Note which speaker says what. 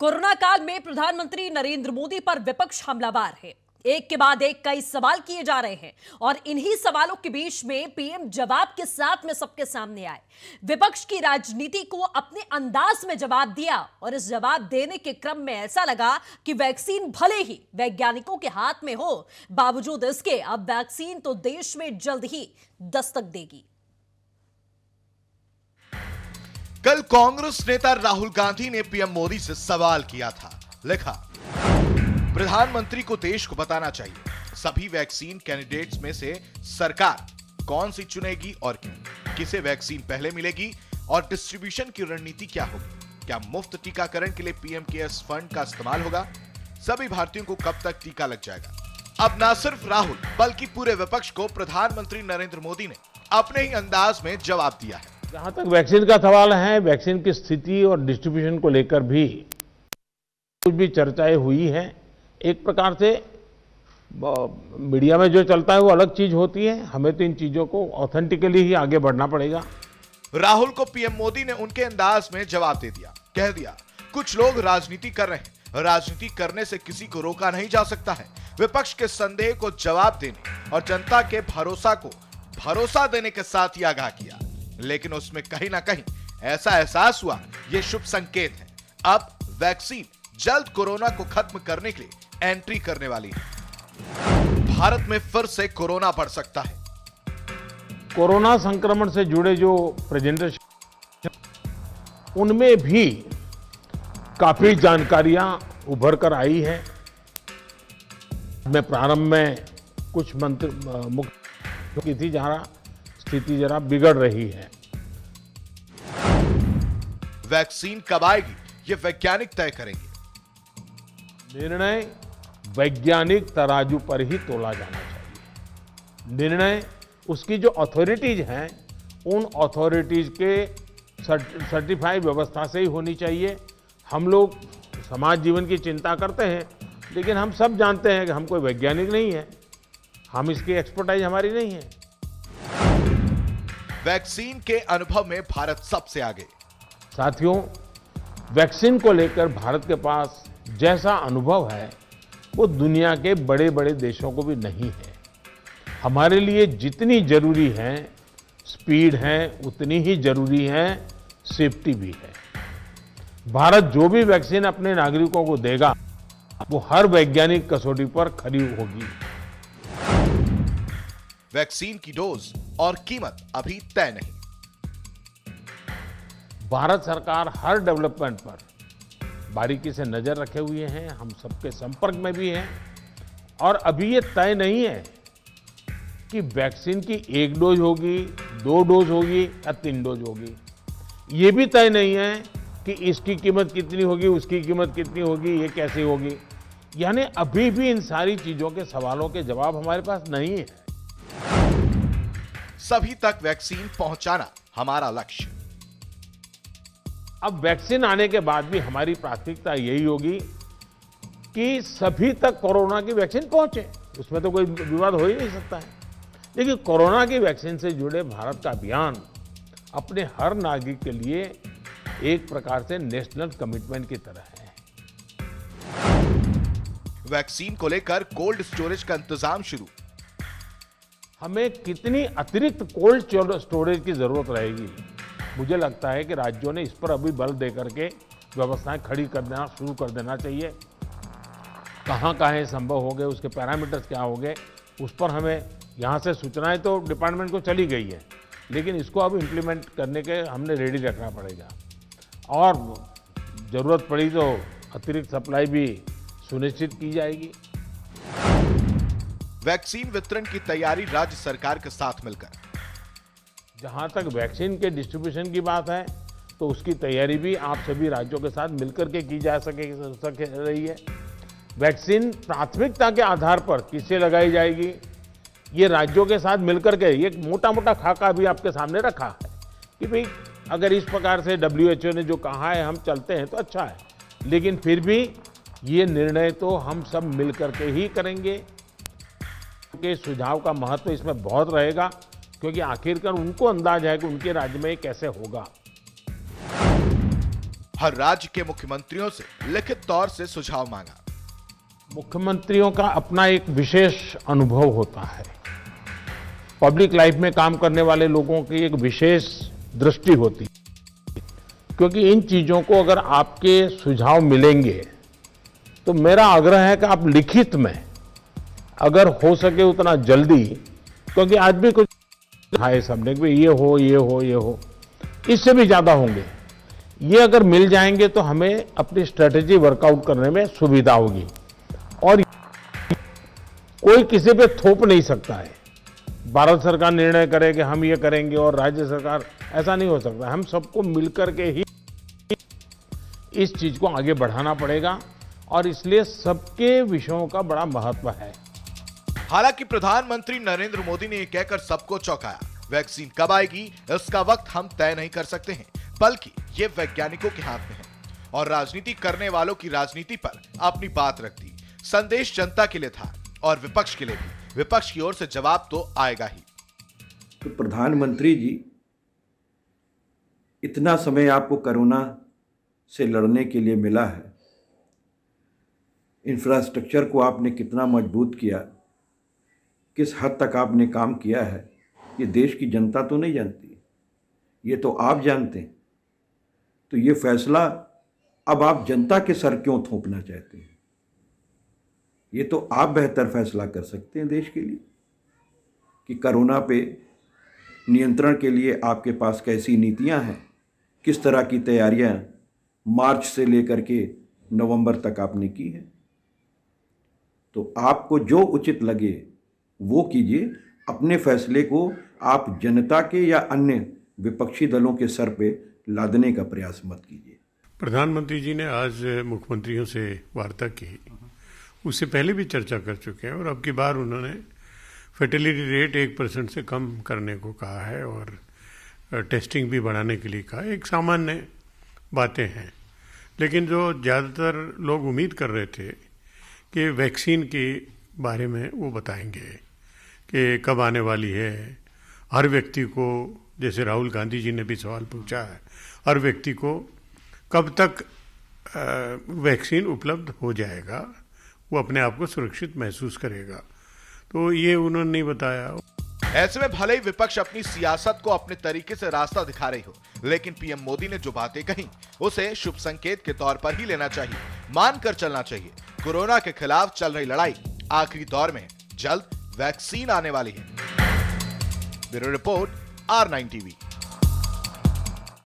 Speaker 1: Corona काल में प्रधानमंत्री नरेंद्र मोदी पर विपक्ष हमलावर है। एक के बाद एक कई सवाल किए जा रहे हैं और इन्हीं सवालों के बीच में पीएम जवाब के साथ में सबके सामने आए। विपक्ष की राजनीति को अपने अंदाज में जवाब दिया और इस जवाब देने के क्रम में ऐसा लगा कि वैक्सीन भले ही वैज्ञानिकों के हाथ में हो, बावजूद इसके अब वैक्सीन तो देश में जल्द ही दस्तक देगी।
Speaker 2: कल कांग्रेस नेता राहुल गांधी ने पीएम मोदी से सवाल किया था। लिखा, प्रधानमंत्री को देश को बताना चाहिए सभी वैक्सीन कैंडिडेट्स में से सरकार कौन सी चुनेगी और क्यों, किसे वैक्सीन पहले मिलेगी और डिस्ट्रीब्यूशन की रणनीति क्या होगी, क्या मुफ्त टीकाकरण के लिए पीएम केयर्स फंड का इस्तेमाल होगा, सभी भारतीयों को कब तक टीका लग जाएगा। अब न सिर्फ राहुल बल्कि पूरे विपक्ष को प्रधानमंत्री नरेंद्र मोदी ने अपने ही अंदाज में जवाब दिया है।
Speaker 3: जहां तक वैक्सीन का सवाल है, वैक्सीन की स्थिति और डिस्ट्रीब्यूशन को लेकर भी कुछ भी चर्चाएं हुई हैं। एक प्रकार से मीडिया में जो चलता है वो अलग चीज होती है, हमें तो इन चीजों को ऑथेंटिकली ही आगे बढ़ना पड़ेगा।
Speaker 2: राहुल को पीएम मोदी ने उनके अंदाज में जवाब दे दिया। कह दिया, कुछ लोग राजनीति कर रहे हैं, राजनीति करने से किसी को रोका नहीं जा सकता है। विपक्ष के संदेह को जवाब देने और जनता के भरोसा को भरोसा देने के साथ ही आगाह किया, लेकिन उसमें कहीं ना कहीं ऐसा एहसास हुआ ये शुभ संकेत है। अब वैक्सीन जल्द कोरोना को खत्म करने के लिए एंट्री करने वाली है। भारत में फिर से कोरोना बढ़ सकता है।
Speaker 3: कोरोना संक्रमण से जुड़े जो प्रेजेंटेशन उनमें भी काफी जानकारियां उभर कर आई है। मैं प्रारंभ में कुछ मुक्त की थी, जहां स्थिति जरा बिगड़ रही है।
Speaker 2: वैक्सीन कब आएगी ये वैज्ञानिक तय करेंगे।
Speaker 3: निर्णय वैज्ञानिक तराजू पर ही तोला जाना चाहिए। निर्णय उसकी जो अथॉरिटीज हैं उन अथॉरिटीज के सर्टिफाइड व्यवस्था से ही होनी चाहिए। हम लोग समाज जीवन की चिंता करते हैं, लेकिन हम सब जानते हैं कि हम कोई वैज्ञानिक नहीं है, हम इसकी एक्सपर्टाइज हमारी नहीं है।
Speaker 2: वैक्सीन के अनुभव में भारत सबसे आगे।
Speaker 3: साथियों, वैक्सीन को लेकर भारत के पास जैसा अनुभव है वो दुनिया के बड़े बड़े देशों को भी नहीं है। हमारे लिए जितनी जरूरी है स्पीड है, उतनी ही जरूरी है सेफ्टी भी है। भारत जो भी वैक्सीन अपने नागरिकों को देगा वो हर वैज्ञानिक कसौटी पर खरी होगी।
Speaker 2: वैक्सीन की डोज और कीमत अभी तय नहीं।
Speaker 3: भारत सरकार हर डेवलपमेंट पर बारीकी से नजर रखे हुए हैं, हम सबके संपर्क में भी हैं और अभी ये तय नहीं है कि वैक्सीन की 1 डोज होगी, 2 डोज होगी या 3 डोज होगी। ये भी तय नहीं है कि इसकी कीमत कितनी होगी, उसकी कीमत कितनी होगी, ये कैसे होगी। यानी अभी भी इन सारी चीजों के सवालों के जवाब हमारे पास नहीं है।
Speaker 2: सभी तक वैक्सीन पहुंचाना हमारा लक्ष्य।
Speaker 3: अब वैक्सीन आने के बाद भी हमारी प्राथमिकता यही होगी कि सभी तक कोरोना की वैक्सीन पहुंचे, उसमें तो कोई विवाद हो ही नहीं सकता है। लेकिन कोरोना की वैक्सीन से जुड़े भारत का अभियान अपने हर नागरिक के लिए एक प्रकार से नेशनल कमिटमेंट की तरह है।
Speaker 2: वैक्सीन को लेकर कोल्ड स्टोरेज का इंतजाम शुरू।
Speaker 3: हमें कितनी अतिरिक्त कोल्ड स्टोरेज की जरूरत रहेगी, मुझे लगता है कि राज्यों ने इस पर अभी बल देकर के व्यवस्थाएं खड़ी कर देना शुरू कर देना चाहिए। कहाँ कहाँ संभव हो गए, उसके पैरामीटर्स क्या हो गए, उस पर हमें यहाँ से सूचनाएं तो डिपार्टमेंट को चली गई है, लेकिन इसको अब इम्प्लीमेंट करने के हमने रेडी रखना पड़ेगा और जरूरत पड़ी तो अतिरिक्त सप्लाई भी सुनिश्चित की जाएगी।
Speaker 2: वैक्सीन वितरण की तैयारी राज्य सरकार के साथ मिलकर।
Speaker 3: जहां तक वैक्सीन के डिस्ट्रीब्यूशन की बात है तो उसकी तैयारी भी आप सभी राज्यों के साथ मिलकर के की जा सके रही है। वैक्सीन प्राथमिकता के आधार पर किसे लगाई जाएगी, ये राज्यों के साथ मिलकर के एक मोटा मोटा खाका भी आपके सामने रखा है कि भाई अगर इस प्रकार से WHO ने जो कहा है हम चलते हैं तो अच्छा है, लेकिन फिर भी ये निर्णय तो हम सब मिलकर के ही करेंगे। के सुझाव का महत्व इसमें बहुत रहेगा, क्योंकि आखिरकार उनको अंदाज है कि उनके राज्य में कैसे होगा।
Speaker 2: हर राज्य के मुख्यमंत्रियों से लिखित तौर से सुझाव मांगा।
Speaker 3: मुख्यमंत्रियों का अपना एक विशेष अनुभव होता है। पब्लिक लाइफ में काम करने वाले लोगों की एक विशेष दृष्टि होती है, क्योंकि इन चीजों को अगर आपके सुझाव मिलेंगे तो मेरा आग्रह है कि आप लिखित में अगर हो सके उतना जल्दी, क्योंकि आज भी कुछ है सबने कि ये हो ये हो ये हो, इससे भी ज्यादा होंगे, ये अगर मिल जाएंगे तो हमें अपनी स्ट्रेटेजी वर्कआउट करने में सुविधा होगी। और कोई किसी पे थोप नहीं सकता है। भारत सरकार निर्णय करे कि हम ये करेंगे और राज्य सरकार, ऐसा नहीं हो सकता। हम सबको मिलकर के ही इस चीज को आगे बढ़ाना पड़ेगा और इसलिए सबके विषयों का बड़ा महत्व है।
Speaker 2: हालांकि प्रधानमंत्री नरेंद्र मोदी ने यह कहकर सबको चौंकाया, वैक्सीन कब आएगी इसका वक्त हम तय नहीं कर सकते हैं, बल्कि ये वैज्ञानिकों के हाथ में है। और राजनीति करने वालों की राजनीति पर अपनी बात रख दी। संदेश जनता के लिए था और विपक्ष के लिए भी। विपक्ष की ओर से जवाब तो आएगा ही।
Speaker 4: तो प्रधानमंत्री जी, इतना समय आपको कोरोना से लड़ने के लिए मिला है, इंफ्रास्ट्रक्चर को आपने कितना मजबूत किया, किस हद तक आपने काम किया है, ये देश की जनता तो नहीं जानती, ये तो आप जानते हैं। तो ये फैसला अब आप जनता के सर क्यों थोपना चाहते हैं? ये तो आप बेहतर फैसला कर सकते हैं देश के लिए कि कोरोना पे नियंत्रण के लिए आपके पास कैसी नीतियां हैं, किस तरह की तैयारियां मार्च से लेकर के नवंबर तक आपने की है। तो आपको जो उचित लगे वो कीजिए। अपने फैसले को आप जनता के या अन्य विपक्षी दलों के सर पे लादने का प्रयास मत कीजिए।
Speaker 5: प्रधानमंत्री जी ने आज मुख्यमंत्रियों से वार्ता की, उससे पहले भी चर्चा कर चुके हैं और अब की बार उन्होंने फर्टिलिटी रेट 1% से कम करने को कहा है और टेस्टिंग भी बढ़ाने के लिए कहा। एक सामान्य बातें हैं, लेकिन जो ज़्यादातर लोग उम्मीद कर रहे थे कि वैक्सीन के बारे में वो बताएंगे कि कब आने वाली है, हर व्यक्ति को, जैसे राहुल गांधी जी ने भी सवाल पूछा है, हर व्यक्ति को कब तक वैक्सीन उपलब्ध हो जाएगा, वो अपने आप को सुरक्षित महसूस करेगा, तो ये उन्होंने नहीं बताया।
Speaker 2: ऐसे में भले ही विपक्ष अपनी सियासत को अपने तरीके से रास्ता दिखा रही हो, लेकिन पीएम मोदी ने जो बातें कही उसे शुभ संकेत के तौर पर ही लेना चाहिए, मानकर चलना चाहिए। कोरोना के खिलाफ चल रही लड़ाई आखिरी दौर में है, जल्द वैक्सीन आने वाली है। Bureau report, R9 TV।